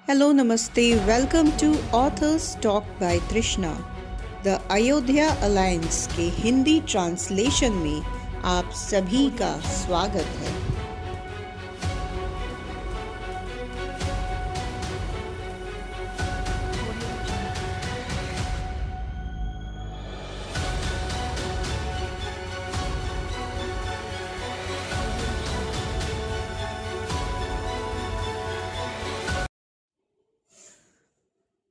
Hello, Namaste. Welcome to Authors Talk by Trishna. The Ayodhya alliance के Hindi translation में आप सभी का स्वागत है।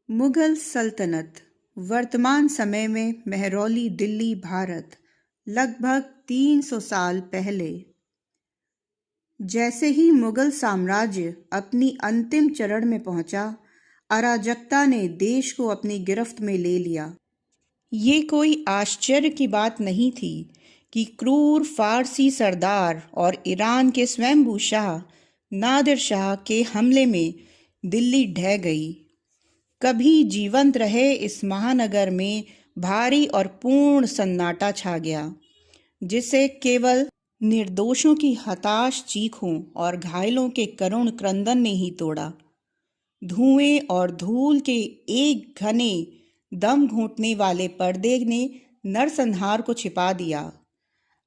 मुगल सल्तनत वर्तमान समय में महरौली दिल्ली, भारत, लगभग 300 साल पहले। जैसे ही मुगल साम्राज्य अपनी अंतिम चरण में पहुंचा, अराजकता ने देश को अपनी गिरफ्त में ले लिया। ये कोई आश्चर्य की बात नहीं थी कि क्रूर फारसी सरदार और ईरान के स्वयंभू शाह नादिर शाह के हमले में दिल्ली ढह गई। कभी जीवंत रहे इस महानगर में भारी और पूर्ण सन्नाटा छा गया, जिसे केवल निर्दोषों की हताश चीखों और घायलों के करुण क्रंदन ने ही तोड़ा। धुएं और धूल के एक घने दम घूंटने वाले पर्दे ने नरसंहार को छिपा दिया।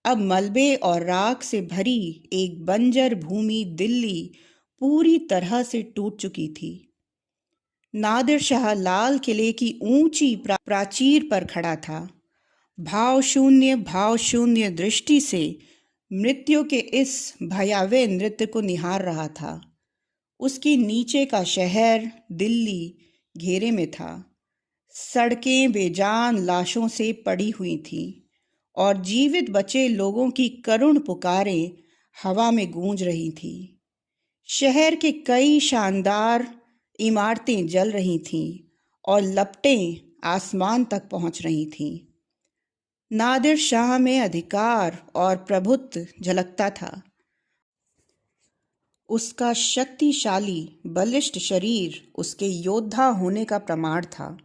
अब मलबे और राख से भरी एक बंजर भूमि दिल्ली पूरी तरह से टूट चुकी थी। नादिर शाह लाल किले की ऊंची प्राचीर पर खड़ा था, भाव शून्य दृष्टि से मृत्यु के इस भयावह नृत्य को निहार रहा था। उसके नीचे का शहर दिल्ली घेरे में था। सड़कें बेजान लाशों से पड़ी हुई थीं और जीवित बचे लोगों की करुण पुकारें हवा में गूंज रही थीं। शहर के कई शानदार इमारतें जल रही थीं और लपटें आसमान तक पहुंच रही थीं। नादिर शाह में अधिकार और प्रभुत्व झलकता था। उसका शक्तिशाली बलिष्ठ शरीर उसके योद्धा होने का प्रमाण था।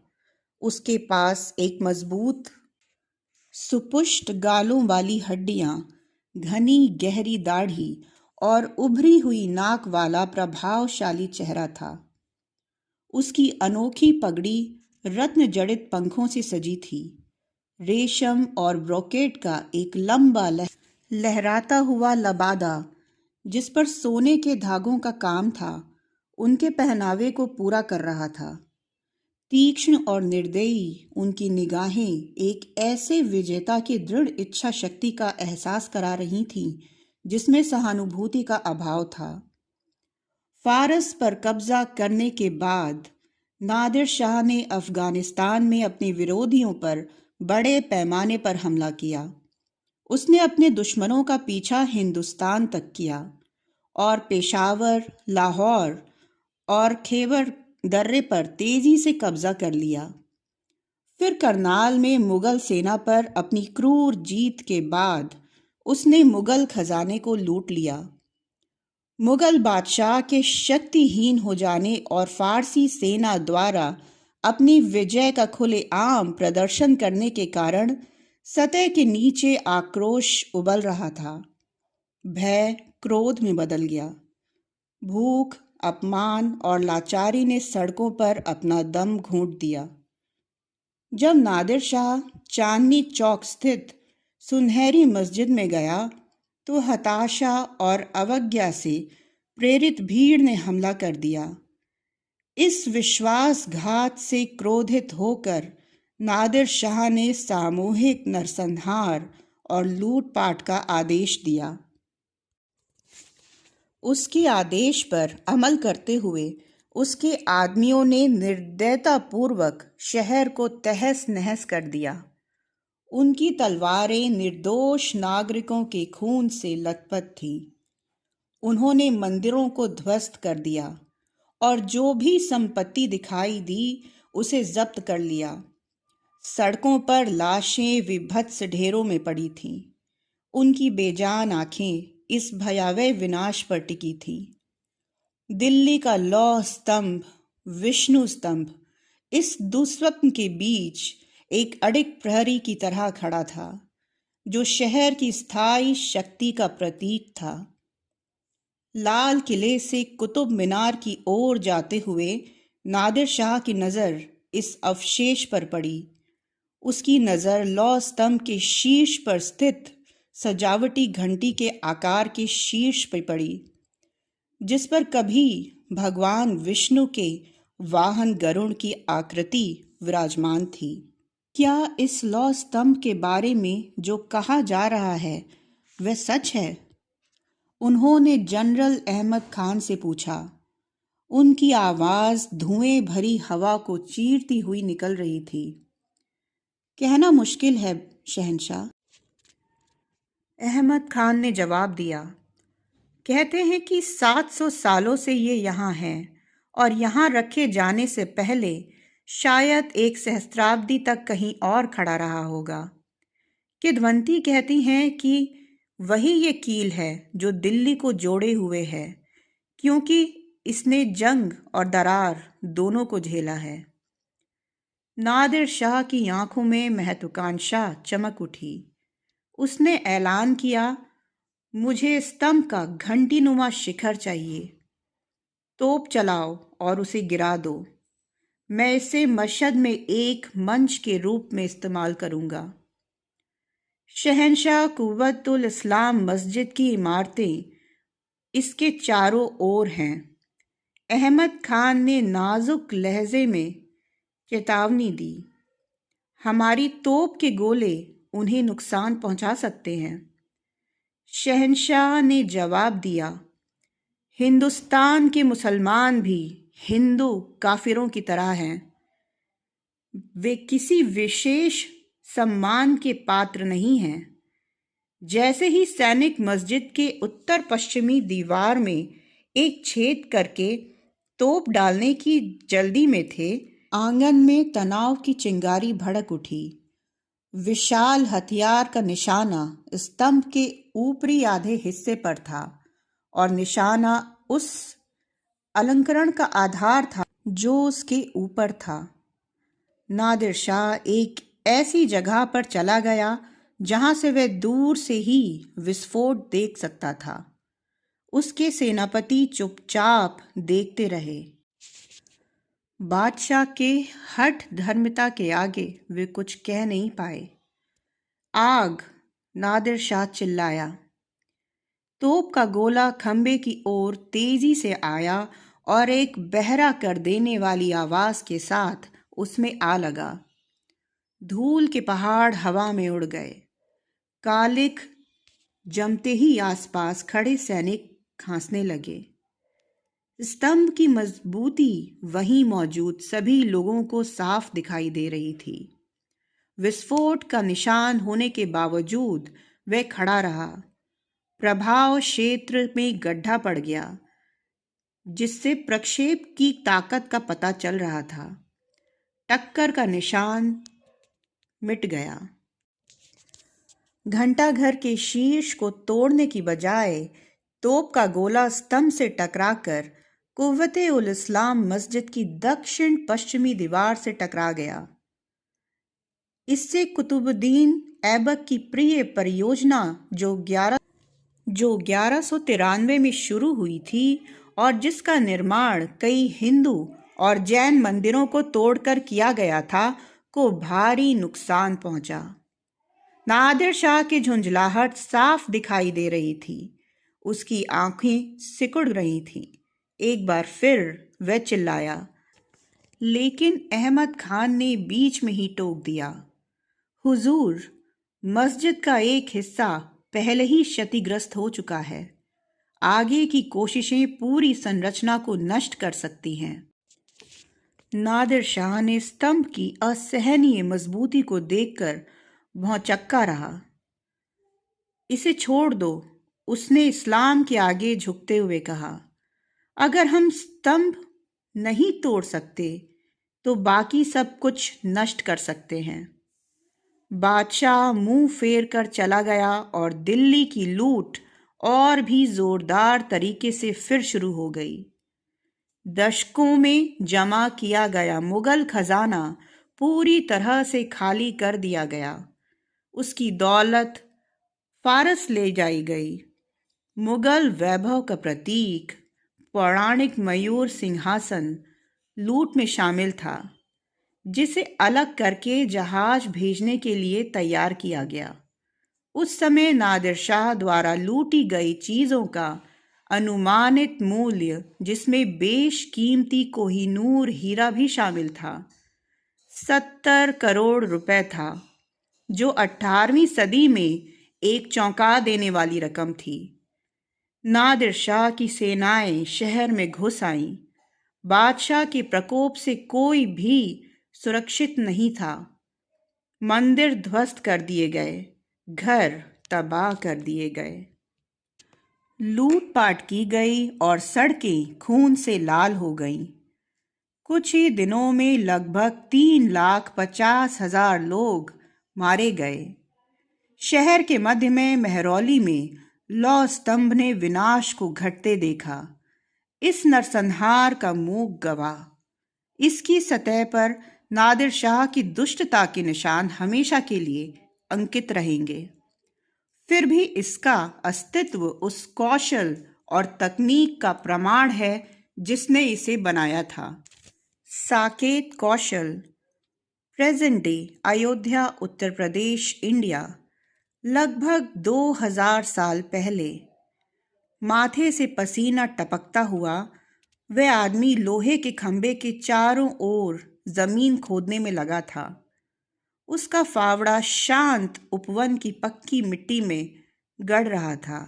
उसके पास एक मजबूत सुपुष्ट गालों वाली हड्डियां, घनी गहरी दाढ़ी और उभरी हुई नाक वाला प्रभावशाली चेहरा था। उसकी अनोखी पगड़ी रत्न जड़ित पंखों से सजी थी। रेशम और ब्रोकेट का एक लंबा लहराता हुआ लबादा, जिस पर सोने के धागों का काम था, उनके पहनावे को पूरा कर रहा था। तीक्ष्ण और निर्दयी उनकी निगाहें एक ऐसे विजेता की दृढ़ इच्छा शक्ति का एहसास करा रही थीं, जिसमें सहानुभूति का अभाव था। फारस पर कब्जा करने के बाद नादिर शाह ने अफगानिस्तान में अपने विरोधियों पर बड़े पैमाने पर हमला किया। उसने अपने दुश्मनों का पीछा हिंदुस्तान तक किया और पेशावर, लाहौर और खैबर दर्रे पर तेजी से कब्जा कर लिया। फिर करनाल में मुगल सेना पर अपनी क्रूर जीत के बाद उसने मुगल खजाने को लूट लिया। मुगल बादशाह के शक्तिहीन हो जाने और फारसी सेना द्वारा अपनी विजय का खुलेआम प्रदर्शन करने के कारण सतह के नीचे आक्रोश उबल रहा था। भय क्रोध में बदल गया। भूख, अपमान और लाचारी ने सड़कों पर अपना दम घूंट दिया। जब नादिर शाह चांदनी चौक स्थित सुनहरी मस्जिद में गया, तो हताशा और अवज्ञा से प्रेरित भीड़ ने हमला कर दिया। इस विश्वासघात से क्रोधित होकर नादिर शाह ने सामूहिक नरसंहार और लूटपाट का आदेश दिया। उसके आदेश पर अमल करते हुए उसके आदमियों ने निर्दयतापूर्वक शहर को तहस नहस कर दिया। उनकी तलवारें निर्दोष नागरिकों के खून से लथपथ थीं। उन्होंने मंदिरों को ध्वस्त कर दिया और जो भी संपत्ति दिखाई दी उसे जब्त कर लिया। सड़कों पर लाशें विभत्स ढेरों में पड़ी थीं। उनकी बेजान आंखें इस भयावह विनाश पर टिकी थीं। दिल्ली का लौह स्तंभ, विष्णु स्तंभ, इस दुस्वप्न के बीच एक अडिग प्रहरी की तरह खड़ा था, जो शहर की स्थायी शक्ति का प्रतीक था। लाल किले से कुतुब मीनार की ओर जाते हुए नादिर शाह की नज़र इस अवशेष पर पड़ी। उसकी नज़र लौह स्तंभ के शीर्ष पर स्थित सजावटी घंटी के आकार के शीर्ष पर पड़ी, जिस पर कभी भगवान विष्णु के वाहन गरुड़ की आकृति विराजमान थी। क्या इस लौह स्तंभ के बारे में जो कहा जा रहा है वह सच है? उन्होंने जनरल अहमद खान से पूछा। उनकी आवाज धुएं भरी हवा को चीरती हुई निकल रही थी। कहना मुश्किल है शहंशाह, अहमद खान ने जवाब दिया। कहते हैं कि 700 सालों से ये यहाँ है और यहाँ रखे जाने से पहले शायद एक सहस्त्राब्दी तक कहीं और खड़ा रहा होगा। किदवंती कहती हैं कि वही ये कील है जो दिल्ली को जोड़े हुए है, क्योंकि इसने जंग और दरार दोनों को झेला है। नादिर शाह की आंखों में महत्वाकांक्षा चमक उठी। उसने ऐलान किया, मुझे स्तंभ का घंटीनुमा शिखर चाहिए। तोप चलाओ और उसे गिरा दो। मैं इसे मशहद में एक मंच के रूप में इस्तेमाल करूंगा। शहंशाह कुव्वतुल इस्लाम मस्जिद की इमारतें इसके चारों ओर हैं। अहमद खान ने नाजुक लहजे में चेतावनी दी। हमारी तोप के गोले उन्हें नुकसान पहुंचा सकते हैं। शहंशाह ने जवाब दिया, हिंदुस्तान के मुसलमान भी हिंदू काफिरों की तरह हैं। वे किसी विशेष सम्मान के पात्र नहीं हैं। जैसे ही सैनिक मस्जिद के उत्तर पश्चिमी दीवार में एक छेद करके तोप डालने की जल्दी में थे, आंगन में तनाव की चिंगारी भड़क उठी। विशाल हथियार का निशाना स्तंभ के ऊपरी आधे हिस्से पर था और निशाना उस अलंकरण का आधार था जो उसके ऊपर था। नादिर शाह एक ऐसी जगह पर चला गया जहां से वह दूर से ही विस्फोट देख सकता था। उसके सेनापति चुपचाप देखते रहे। बादशाह के हठ धर्मिता के आगे वे कुछ कह नहीं पाए। आग! नादिर शाह चिल्लाया। तोप का गोला खंबे की ओर तेजी से आया और एक बहरा कर देने वाली आवाज के साथ उसमें आ लगा। धूल के पहाड़ हवा में उड़ गए। कालिख जमते ही आसपास खड़े सैनिक खांसने लगे। स्तंभ की मजबूती वहीं मौजूद सभी लोगों को साफ दिखाई दे रही थी। विस्फोट का निशान होने के बावजूद वह खड़ा रहा। प्रभाव क्षेत्र में गड्ढा पड़ गया, जिससे प्रक्षेप की ताकत का पता चल रहा था। टक्कर का निशान मिट गया। घंटाघर के शीर्ष को तोड़ने की बजाय तोप का गोला स्तंभ से टकराकर कुव्वत-उल-इस्लाम मस्जिद की दक्षिण पश्चिमी दीवार से टकरा गया। इससे कुतुबुद्दीन ऐबक की प्रिय परियोजना जो 1193 में शुरू हुई थी और जिसका निर्माण कई हिंदू और जैन मंदिरों को तोड़कर किया गया था, को भारी नुकसान पहुंचा। नादिर शाह की झुंझलाहट साफ दिखाई दे रही थी। उसकी आंखें सिकुड़ रही थीं। एक बार फिर वह चिल्लाया, लेकिन अहमद खान ने बीच में ही टोक दिया। हुजूर, मस्जिद का एक हिस्सा पहले ही क्षतिग्रस्त हो चुका है। आगे की कोशिशें पूरी संरचना को नष्ट कर सकती हैं। नादिर शाह ने स्तंभ की असहनीय मजबूती को देखकर भौंचक्का रहा। इसे छोड़ दो, उसने इस्लाम के आगे झुकते हुए कहा। अगर हम स्तंभ नहीं तोड़ सकते तो बाकी सब कुछ नष्ट कर सकते हैं। बादशाह मुंह फेर कर चला गया और दिल्ली की लूट और भी जोरदार तरीके से फिर शुरू हो गई। दशकों में जमा किया गया मुगल खजाना पूरी तरह से खाली कर दिया गया। उसकी दौलत फारस ले जाई गई। मुगल वैभव का प्रतीक पौराणिक मयूर सिंहासन लूट में शामिल था, जिसे अलग करके जहाज भेजने के लिए तैयार किया गया। उस समय नादिर शाह द्वारा लूटी गई चीजों का अनुमानित मूल्य, जिसमें बेशकीमती कोहिनूर हीरा भी शामिल था, 70 करोड़ रुपए था, जो 18वीं सदी में एक चौंका देने वाली रकम थी। नादिर शाह की सेनाएं शहर में घुस आईं। बादशाह के प्रकोप से कोई भी सुरक्षित नहीं था। मंदिर ध्वस्त कर दिए गए, घर तबाह कर दिए गए, लूटपाट की गई और सड़कें खून से लाल हो गईं। कुछ ही दिनों में लगभग 3,50,000 लोग मारे गए। शहर के मध्य में मेहरौली में लौह स्तंभ ने विनाश को घटते देखा। इस नरसंहार का मूक गवाह, इसकी सतह पर नादिर शाह की दुष्टता के निशान हमेशा के लिए अंकित रहेंगे। फिर भी इसका अस्तित्व उस कौशल और तकनीक का प्रमाण है जिसने इसे बनाया था। साकेत कौशल, present day Ayodhya, Uttar Pradesh, India. लगभग 2000 साल पहले माथे से पसीना टपकता हुआ वह आदमी लोहे के खंभे के चारों ओर जमीन खोदने में लगा था। उसका फावड़ा शांत उपवन की पक्की मिट्टी में गड़ रहा था।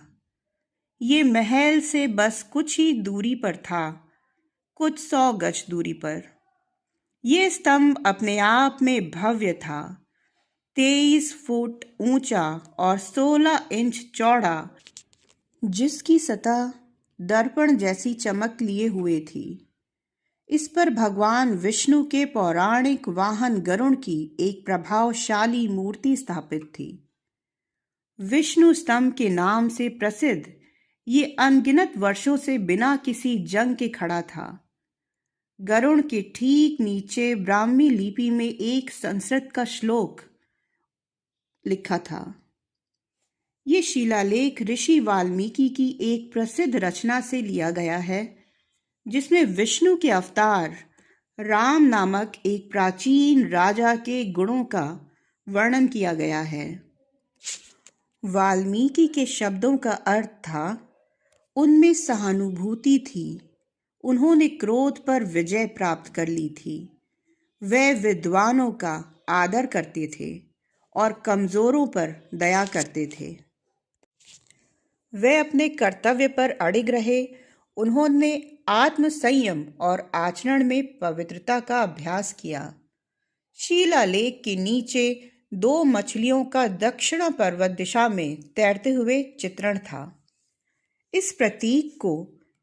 ये महल से बस कुछ ही दूरी पर था, कुछ 100 गज दूरी पर। ये स्तंभ अपने आप में भव्य था, 23 फुट ऊंचा और 16 इंच चौड़ा, जिसकी सतह दर्पण जैसी चमक लिए हुए थी। इस पर भगवान विष्णु के पौराणिक वाहन गरुड़ की एक प्रभावशाली मूर्ति स्थापित थी। विष्णु स्तंभ के नाम से प्रसिद्ध ये अनगिनत वर्षों से बिना किसी जंग के खड़ा था। गरुड़ के ठीक नीचे ब्राह्मी लिपि में एक संस्कृत का श्लोक लिखा था। ये शिलालेख ऋषि वाल्मीकि की एक प्रसिद्ध रचना से लिया गया है, जिसमें विष्णु के अवतार राम नामक एक प्राचीन राजा के गुणों का वर्णन किया गया है। वाल्मीकि के शब्दों का अर्थ था, उनमें सहानुभूति थी, उन्होंने क्रोध पर विजय प्राप्त कर ली थी। वे विद्वानों का आदर करते थे और कमजोरों पर दया करते थे। वे अपने कर्तव्य पर अड़िग रहे। उन्होंने आत्म संयम और आचरण में पवित्रता का अभ्यास किया। शिलालेख के नीचे 2 मछलियों का दक्षिण पर्वत दिशा में तैरते हुए चित्रण था। इस प्रतीक को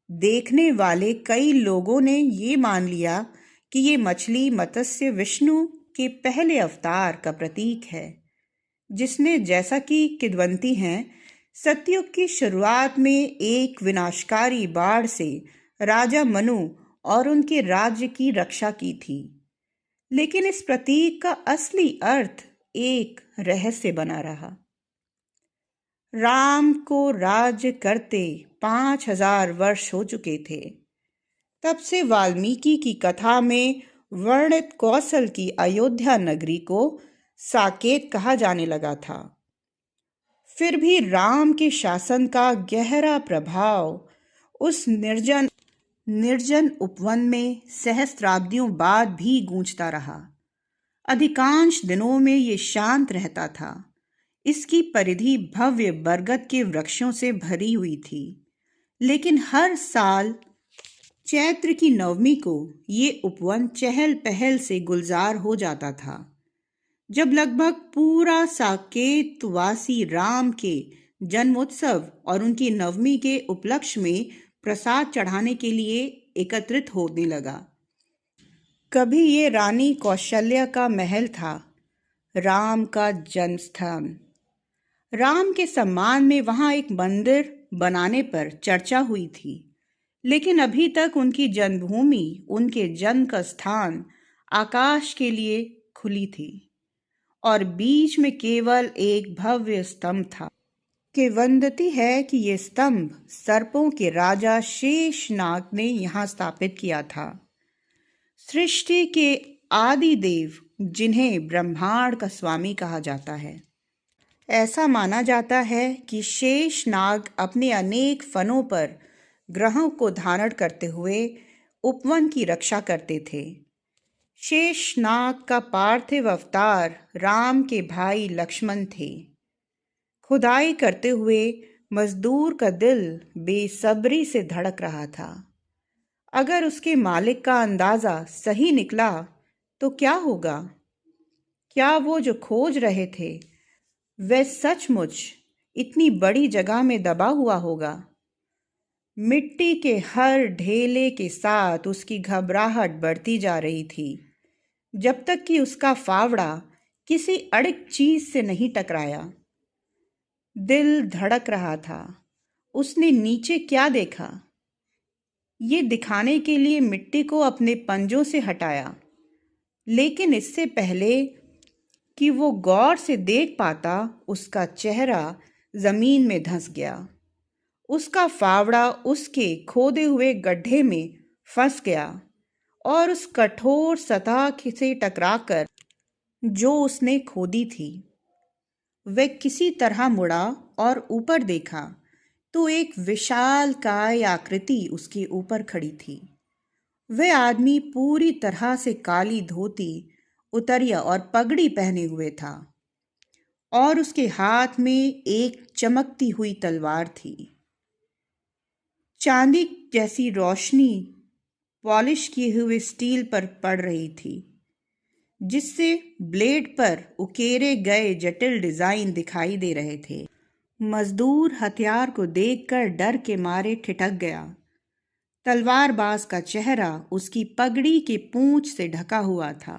देखने वाले कई लोगों ने ये मान लिया कि ये मछली मत्स्य विष्णु के पहले अवतार का प्रतीक है, जिसने, जैसा कि किंवदंती हैं, सतयुग की शुरुआत में एक विनाशकारी बाढ़ से राजा मनु और उनके राज्य की रक्षा की थी। लेकिन इस प्रतीक का असली अर्थ एक रहस्य बना रहा। राम को राज्य करते 5000 वर्ष हो चुके थे। तब से वाल्मीकि की कथा में वर्णित कौशल की अयोध्या नगरी को साकेत कहा जाने लगा था। फिर भी राम के शासन का गहरा प्रभाव उस निर्जन उपवन में सहस्त्राब्दियों बाद भी गूंजता रहा। अधिकांश दिनों में ये शांत रहता था। इसकी परिधि भव्य बरगद के वृक्षों से भरी हुई थी। लेकिन हर साल चैत्र की नवमी को ये उपवन चहल पहल से गुलजार हो जाता था, जब लगभग पूरा साकेतवासी राम के जन्मोत्सव और उनकी नवमी के उपलक्ष्य में प्रसाद चढ़ाने के लिए एकत्रित होने लगा। कभी ये रानी कौशल्या का महल था, राम का जन्मस्थान। राम के सम्मान में वहां एक मंदिर बनाने पर चर्चा हुई थी, लेकिन अभी तक उनकी जन्मभूमि, उनके जन्म का स्थान आकाश के लिए खुली थी और बीच में केवल एक भव्य स्तंभ था। किंवदंती है कि यह स्तंभ सर्पों के राजा शेषनाग ने यहाँ स्थापित किया था। सृष्टि के आदि देव जिन्हें ब्रह्मांड का स्वामी कहा जाता है। ऐसा माना जाता है कि शेष नाग अपने अनेक फनों पर ग्रहों को धारण करते हुए उपवन की रक्षा करते थे। शेष नाग का पार्थिव अवतार राम के भाई लक्ष्मण थे। खुदाई करते हुए मजदूर का दिल बेसब्री से धड़क रहा था। अगर उसके मालिक का अंदाजा सही निकला तो क्या होगा? क्या वो जो खोज रहे थे वह सचमुच इतनी बड़ी जगह में दबा हुआ होगा? मिट्टी के हर ढेले के साथ उसकी घबराहट बढ़ती जा रही थी, जब तक कि उसका फावड़ा किसी अड़िग चीज से नहीं टकराया। दिल धड़क रहा था। उसने नीचे क्या देखा, ये दिखाने के लिए मिट्टी को अपने पंजों से हटाया, लेकिन इससे पहले कि वो गौर से देख पाता, उसका चेहरा जमीन में धंस गया। उसका फावड़ा उसके खोदे हुए गड्ढे में फंस गया और उस कठोर सतह से टकराकर जो उसने खोदी थी, वह किसी तरह मुड़ा और ऊपर देखा तो एक विशालकाय आकृति उसके ऊपर खड़ी थी। वह आदमी पूरी तरह से काली धोती, उतरिया और पगड़ी पहने हुए था और उसके हाथ में एक चमकती हुई तलवार थी। चांदी जैसी रोशनी पॉलिश किए हुए स्टील पर पड़ रही थी, जिससे ब्लेड पर उकेरे गए जटिल डिजाइन दिखाई दे रहे थे। मजदूर हथियार को देखकर डर के मारे ठिठक गया। तलवारबाज का चेहरा उसकी पगड़ी के पूंछ से ढका हुआ था।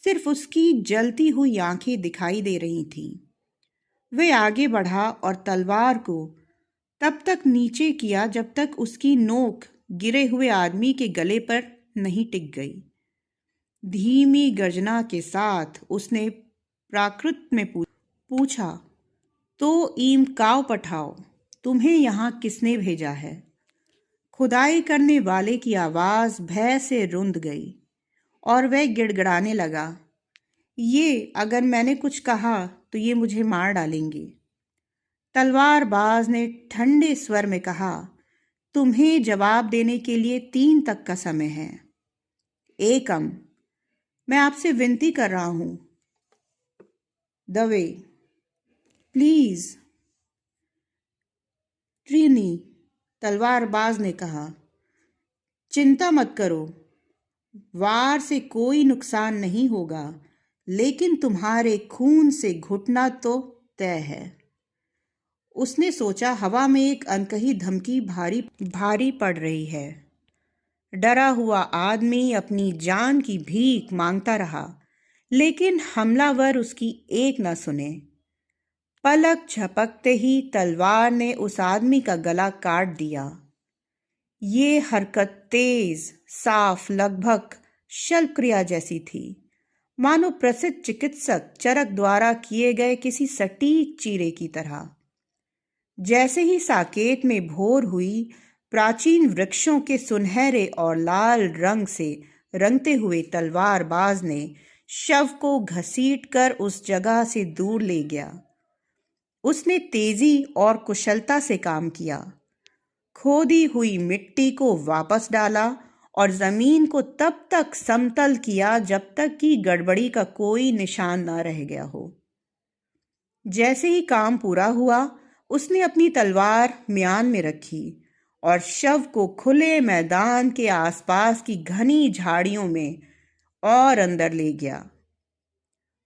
सिर्फ उसकी जलती हुई आंखें दिखाई दे रही थीं। वह आगे बढ़ा और तलवार को तब तक नीचे किया जब तक उसकी नोक गिरे हुए आदमी के गले पर नहीं टिक गई। धीमी गर्जना के साथ उसने प्राकृत में पूछा, तो ईम काव पठाओ, तुम्हें यहाँ किसने भेजा है? खुदाई करने वाले की आवाज भय से रुंध गई और वह गिड़गिड़ाने लगा, ये अगर मैंने कुछ कहा तो ये मुझे मार डालेंगे। तलवारबाज ने ठंडे स्वर में कहा, तुम्हें जवाब देने के लिए 3 तक का समय है। एकम, मैं आपसे विनती कर रहा हूं। दवे, प्लीज। ट्रीनी, तलवारबाज ने कहा, चिंता मत करो, वार से कोई नुकसान नहीं होगा, लेकिन तुम्हारे खून से घुटना तो तय है। उसने सोचा, हवा में एक अनकही धमकी भारी भारी पड़ रही है। डरा हुआ आदमी अपनी जान की भीख मांगता रहा, लेकिन हमलावर उसकी एक न सुने। पलक झपकते ही तलवार ने उस आदमी का गला काट दिया। ये हरकत तेज, साफ, लगभग शल्यक्रिया जैसी थी, मानो प्रसिद्ध चिकित्सक चरक द्वारा किए गए किसी सटीक चीरे की तरह। जैसे ही साकेत में भोर हुई, प्राचीन वृक्षों के सुनहरे और लाल रंग से रंगते हुए तलवारबाज ने शव को घसीटकर उस जगह से दूर ले गया। उसने तेजी और कुशलता से काम किया, खोदी हुई मिट्टी को वापस डाला और जमीन को तब तक समतल किया जब तक कि गड़बड़ी का कोई निशान न रह गया हो। जैसे ही काम पूरा हुआ, उसने अपनी तलवार म्यान में रखी और शव को खुले मैदान के आसपास की घनी झाड़ियों में और अंदर ले गया।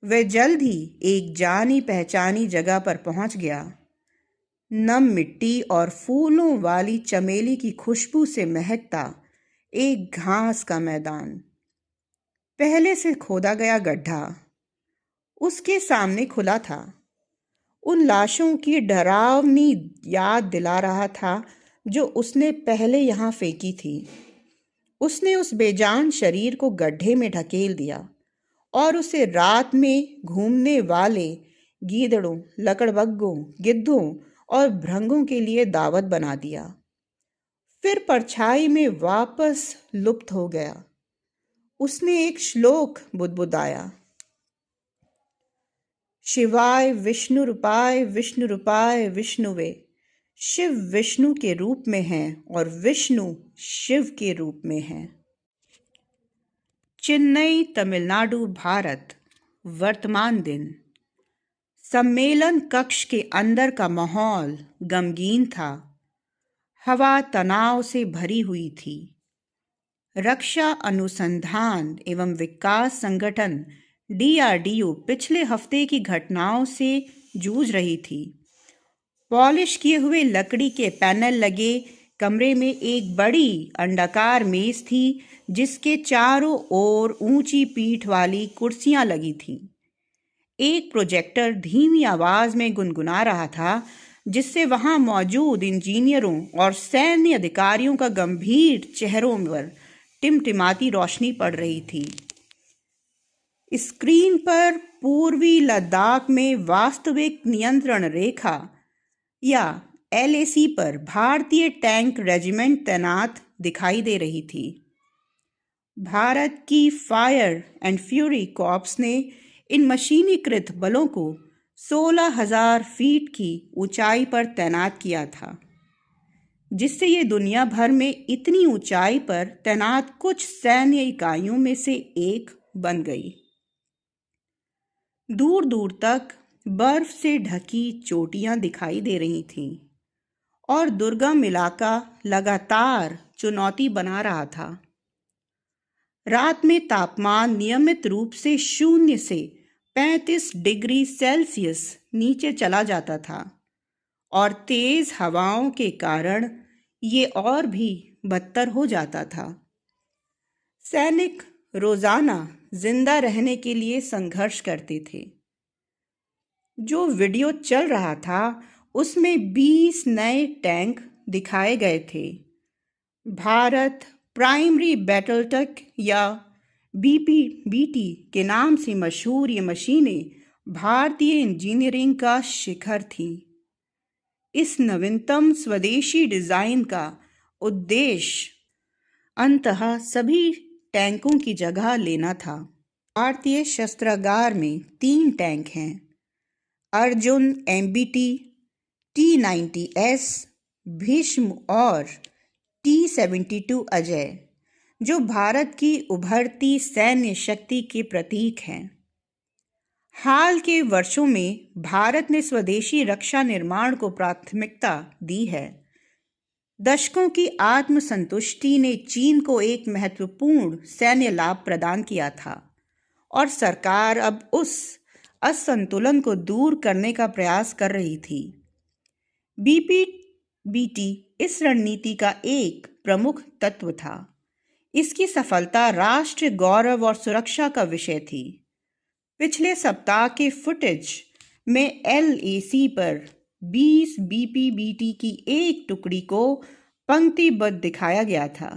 वह जल्द ही एक जानी पहचानी जगह पर पहुंच गया। नम मिट्टी और फूलों वाली चमेली की खुशबू से महकता एक घास का मैदान, पहले से खोदा गया गड्ढा उसके सामने खुला था। उन लाशों की डरावनी याद दिला रहा था जो उसने पहले यहाँ फेंकी थी। उसने उस बेजान शरीर को गड्ढे में ढकेल दिया और उसे रात में घूमने वाले गीदड़ों, लकड़बग्गों, गिद्धों और भृंगों के लिए दावत बना दिया। फिर परछाई में वापस लुप्त हो गया। उसने एक श्लोक बुदबुदाया। शिवाय विष्णु रूपाय विष्णुवे। शिव विष्णु के रूप में है और विष्णु शिव के रूप में है। चेन्नई, तमिलनाडु, भारत। वर्तमान दिन। सम्मेलन कक्ष के अंदर का माहौल गमगीन था। हवा तनाव से भरी हुई थी। रक्षा अनुसंधान एवं विकास संगठन DRDO पिछले हफ्ते की घटनाओं से जूझ रही थी। पॉलिश किए हुए लकड़ी के पैनल लगे कमरे में एक बड़ी अंडाकार मेज थी, जिसके चारों ओर ऊंची पीठ वाली कुर्सियां लगी थीं। एक प्रोजेक्टर धीमी आवाज में गुनगुना रहा था, जिससे वहां मौजूद इंजीनियरों और सैन्य अधिकारियों का गंभीर चेहरों पर टिमटिमाती रोशनी पड़ रही थी। स्क्रीन पर पूर्वी लद्दाख में वास्तविक नियंत्रण रेखा या LAC पर भारतीय टैंक रेजिमेंट तैनात दिखाई दे रही थी। भारत की फायर एंड फ्यूरी कॉर्प्स ने इन मशीनीकृत बलों को 16,000 फीट की ऊंचाई पर तैनात किया था, जिससे ये दुनिया भर में इतनी ऊंचाई पर तैनात कुछ सैन्य इकाइयों में से एक बन गई। दूर दूर तक बर्फ से ढकी चोटियां दिखाई दे रही थीं और दुर्गम इलाका लगातार चुनौती बना रहा था। रात में तापमान नियमित रूप से 0 से 35 डिग्री सेल्सियस नीचे चला जाता था और तेज हवाओं के कारण ये और भी बदतर हो जाता था। सैनिक रोजाना जिंदा रहने के लिए संघर्ष करते थे। जो वीडियो चल रहा था उसमें 20 नए टैंक दिखाए गए थे। भारत प्राइमरी बैटल टैंक या BPBT के नाम से मशहूर ये मशीनें भारतीय इंजीनियरिंग का शिखर थीं। इस नवीनतम स्वदेशी डिजाइन का उद्देश्य अंततः सभी टैंकों की जगह लेना था। भारतीय शस्त्रागार में 3 टैंक हैं, अर्जुन MBT, T-90S भीष्म और T-72 अजय, जो भारत की उभरती सैन्य शक्ति के प्रतीक हैं। हाल के वर्षों में भारत ने स्वदेशी रक्षा निर्माण को प्राथमिकता दी है। दशकों की आत्मसंतुष्टि ने चीन को एक महत्वपूर्ण सैन्य लाभ प्रदान किया था और सरकार अब उस असंतुलन को दूर करने का प्रयास कर रही थी। BPBT इस रणनीति का एक प्रमुख तत्व था। इसकी सफलता राष्ट्रीय गौरव और सुरक्षा का विषय थी। पिछले सप्ताह के फुटेज में LAC पर 20 BPBT की एक टुकड़ी को पंक्तिबद्ध दिखाया गया था।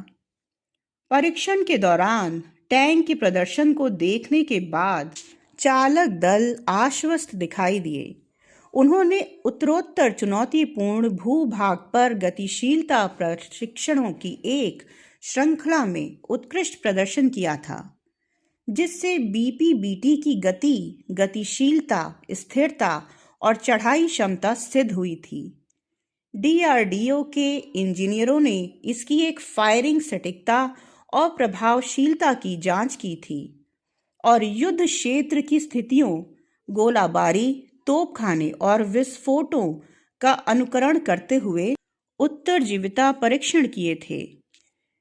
परीक्षण के दौरान टैंक के प्रदर्शन को देखने के बाद चालक दल आश्वस्त दिखाई दिए। उन्होंने उत्तरोत्तर चुनौतीपूर्ण भूभाग पर गतिशीलता प्रशिक्षणों की एक श्रृंखला में उत्कृष्ट प्रदर्शन किया था, जिससे BPBT की गति, गतिशीलता, स्थिरता और चढ़ाई क्षमता सिद्ध हुई थी। DRDO के इंजीनियरों ने इसकी एक फायरिंग सटीकता और प्रभावशीलता की जांच की थी और युद्ध क्षेत्र की स्थितियों, गोलाबारी, तोपखाने और विस्फोटों का अनुकरण करते हुए उत्तरजीविता परीक्षण किए थे।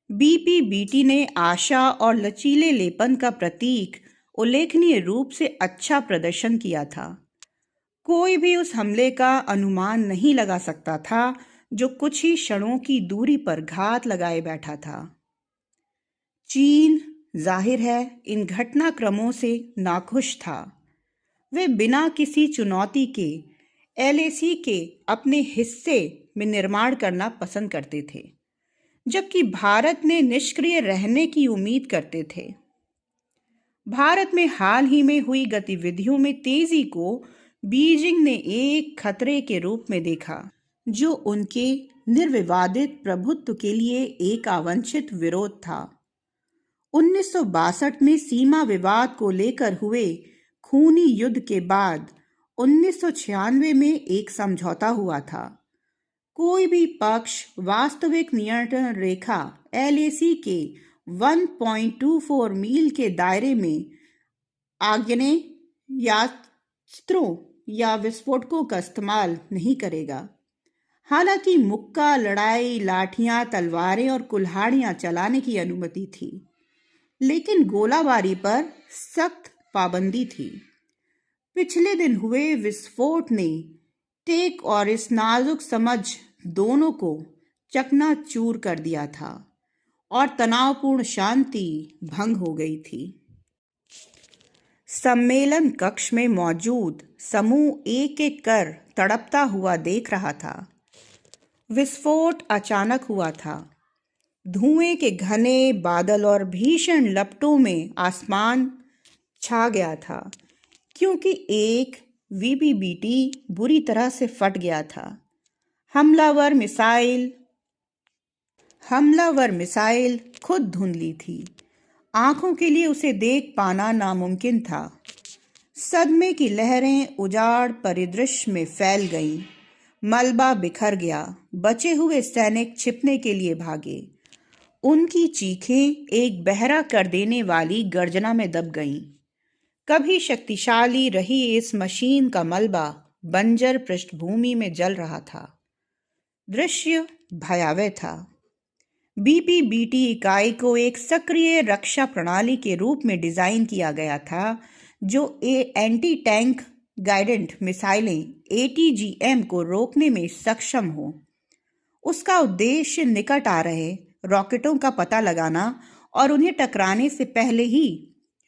BPBT ने आशा और लचीलेपन का प्रतीक उल्लेखनीय रूप से अच्छा प्रदर्शन किया था। कोई भी उस हमले का अनुमान नहीं लगा सकता था जो कुछ ही क्षणों की दूरी पर घात लगाए बैठा था। चीन जाहिर है इन घटनाक्रमों से नाखुश था। वे बिना किसी चुनौती के LAC के अपने हिस्से में निर्माण करना पसंद करते थे, जबकि भारत ने निष्क्रिय रहने की उम्मीद करते थे। भारत में हाल ही में हुई गतिविधियों में तेजी को बीजिंग ने एक खतरे के रूप में देखा, जो उनके निर्विवादित प्रभुत्व के लिए एक अवांछित विरोध था। 1962 में सीमा विवाद को लेकर हुए खूनी युद्ध के बाद 1996 में एक समझौता हुआ था। कोई भी पक्ष वास्तविक नियंत्रण रेखा LAC के 1.24 मील के दायरे में आग्नेयास्त्रों या विस्फोटकों का इस्तेमाल नहीं करेगा। हालांकि मुक्का, लड़ाई, लाठियां, तलवारें और कुल्हाड़ियां चलाने की अनुमति थी, लेकिन गोलाबारी पर सख्त पाबंदी थी। पिछले दिन हुए विस्फोट ने टेक और इस नाजुक समझ दोनों को चकनाचूर कर दिया था और तनावपूर्ण शांति भंग हो गई थी। सम्मेलन कक्ष में मौजूद समूह एक एक कर तड़पता हुआ देख रहा था। विस्फोट अचानक हुआ था। धुएं के घने बादल और भीषण लपटों में आसमान छा गया था, क्योंकि एक VBBT बुरी तरह से फट गया था। हमलावर मिसाइल खुद धुंधली थी। आंखों के लिए उसे देख पाना नामुमकिन था। सदमे की लहरें उजाड़ परिदृश्य में फैल गईं। मलबा बिखर गया। बचे हुए सैनिक छिपने के लिए भागे। उनकी चीखें एक बहरा कर देने वाली गर्जना में दब गईं। कभी शक्तिशाली रही इस मशीन का मलबा बंजर पृष्ठभूमि में जल रहा था। दृश्य भयावह था। BBBT इकाई को एक सक्रिय रक्षा प्रणाली के रूप में डिजाइन किया गया था, जो एंटी टैंक गाइडेड मिसाइलें ATGM को रोकने में सक्षम हो। उसका उद्देश्य निकट आ रहे रॉकेटों का पता लगाना और उन्हें टकराने से पहले ही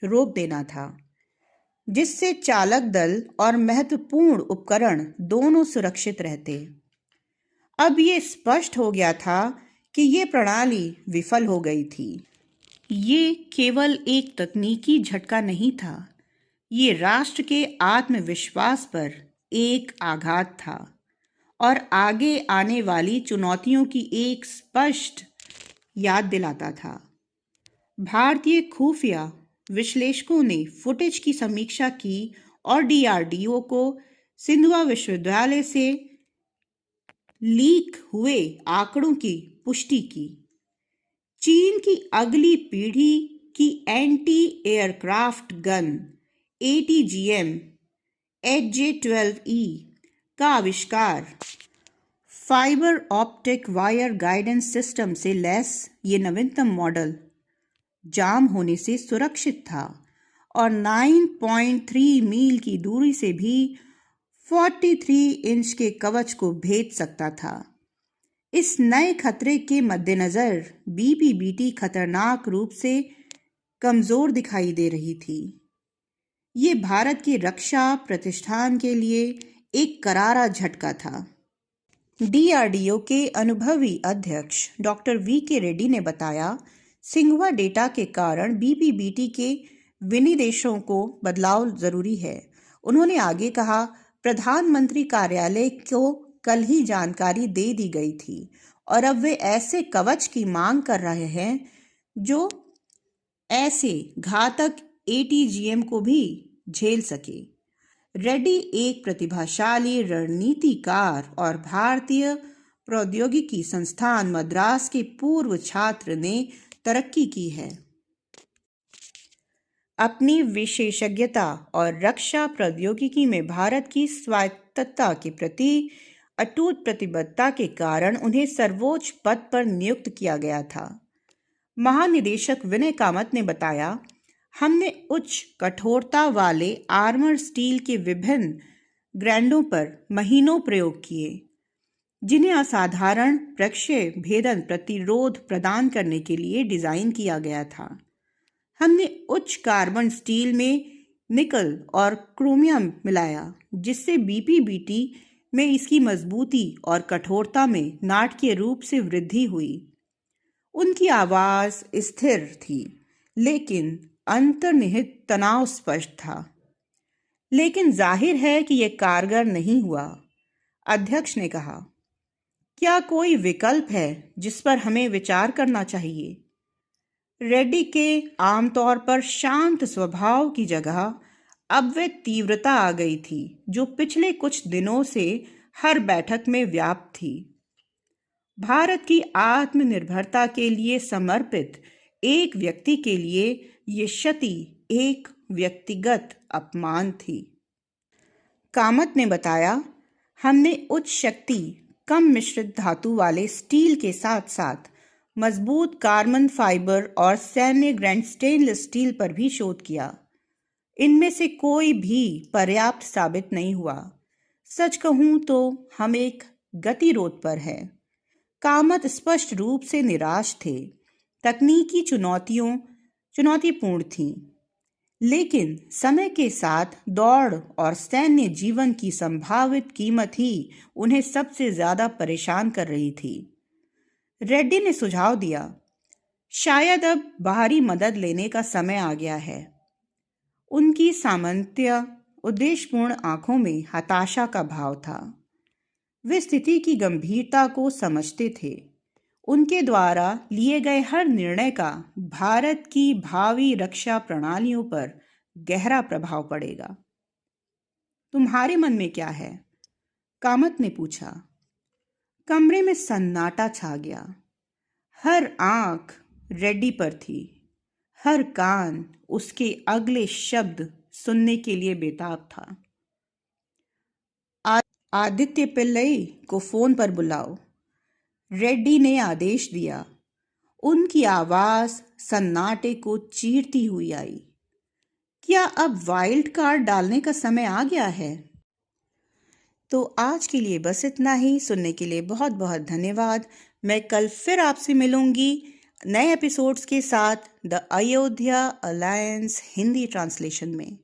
रोक देना था, जिससे चालक दल और महत्वपूर्ण उपकरण दोनों सुरक्षित रहते। अब ये स्पष्ट हो गया था कि ये प्रणाली विफल हो गई थी। ये केवल एक तकनीकी झटका नहीं था, ये राष्ट्र के आत्मविश्वास पर एक आघात था और आगे आने वाली चुनौतियों की एक स्पष्ट याद दिलाता था। भारतीय खुफिया विश्लेषकों ने फुटेज की समीक्षा की और DRDO को सिंधुआ विश्वविद्यालय से लीक हुए आंकड़ों की पुष्टि की। चीन की अगली पीढ़ी की anti aircraft gun ATGM HJ-12E का आविष्कार fibre optic wire guidance system से लैस ये नवीनतम मॉडल जाम होने से सुरक्षित था और 9.3 मील की दूरी से भी 43 इंच के कवच को भेद सकता था। इस नए खतरे के मद्देनजर BBBT खतरनाक रूप से कमजोर दिखाई दे रही थी। ये भारत की रक्षा प्रतिष्ठान के लिए एक करारा झटका था। DRDO के अनुभवी अध्यक्ष डॉक्टर VK रेड्डी ने बताया, सिंघुआ डेटा के कारण BBBT के विनिर्देशों को बदलाव जरूरी है। उन्होंने आगे कहा, प्रधानमंत्री कार्यालय को कल ही जानकारी दे दी गई थी और अब वे ऐसे कवच की मांग कर रहे हैं जो ऐसे घातक ATGM को भी झेल सके। रेड्डी एक प्रतिभाशाली रणनीतिकार और भारतीय प्रौद्योगिकी संस्थान मद्रास के पूर्व छात्र ने तरक्की की है। अपनी विशेषज्ञता और रक्षा प्रौद्योगिकी में भारत की स्वायत्तता के प्रति अटूट प्रतिबद्धता के कारण उन्हें सर्वोच्च पद पर नियुक्त किया गया था। महानिदेशक विनय कामत ने बताया, हमने उच्च कठोरता वाले आर्मर स्टील के विभिन्न ग्रेडों पर महीनों प्रयोग किए, जिन्हें असाधारण प्रक्षय भेदन प्रतिरोध प्रदान करने के लिए डिजाइन किया गया था। हमने उच्च कार्बन स्टील में निकल और क्रोमियम मिलाया, जिससे BBBT में इसकी मजबूती और कठोरता में नाटकीय रूप से वृद्धि हुई। उनकी आवाज स्थिर थी, लेकिन अंतर्निहित तनाव स्पष्ट था। लेकिन जाहिर है कि यह कारगर नहीं हुआ, अध्यक्ष ने कहा। क्या कोई विकल्प है जिस पर हमें विचार करना चाहिए? रेड्डी के आमतौर पर शांत स्वभाव की जगह अब वे तीव्रता आ गई थी जो पिछले कुछ दिनों से हर बैठक में व्याप्त थी। भारत की आत्मनिर्भरता के लिए समर्पित एक व्यक्ति के लिए ये क्षति एक व्यक्तिगत अपमान थी। कामत ने बताया, हमने उच्च शक्ति कम मिश्रित धातु वाले स्टील के साथ साथ मजबूत कार्बन फाइबर और सैन्य ग्रेड स्टेनलेस स्टील पर भी शोध किया। इनमें से कोई भी पर्याप्त साबित नहीं हुआ। सच कहूं तो हम एक गतिरोध पर हैं। कामत स्पष्ट रूप से निराश थे। तकनीकी चुनौतीपूर्ण थीं, लेकिन समय के साथ दौड़ और सैन्य जीवन की संभावित कीमत ही उन्हें सबसे ज्यादा परेशान कर रही थी। रेड्डी ने सुझाव दिया, शायद अब बाहरी मदद लेने का समय आ गया है। उनकी सामंत्य उद्देश्यपूर्ण आंखों में हताशा का भाव था। वे स्थिति की गंभीरता को समझते थे। उनके द्वारा लिए गए हर निर्णय का भारत की भावी रक्षा प्रणालियों पर गहरा प्रभाव पड़ेगा। तुम्हारे मन में क्या है? कामत ने पूछा। कमरे में सन्नाटा छा गया। हर आंख रेड्डी पर थी, हर कान उसके अगले शब्द सुनने के लिए बेताब था। आदित्य पिल्लई को फोन पर बुलाओ, रेड्डी ने आदेश दिया। उनकी आवाज सन्नाटे को चीरती हुई आई। क्या अब वाइल्ड कार्ड डालने का समय आ गया है? तो आज के लिए बस इतना ही। सुनने के लिए बहुत बहुत धन्यवाद। मैं कल फिर आपसे मिलूंगी नए एपिसोड्स के साथ the Ayodhya alliance Hindi translation में।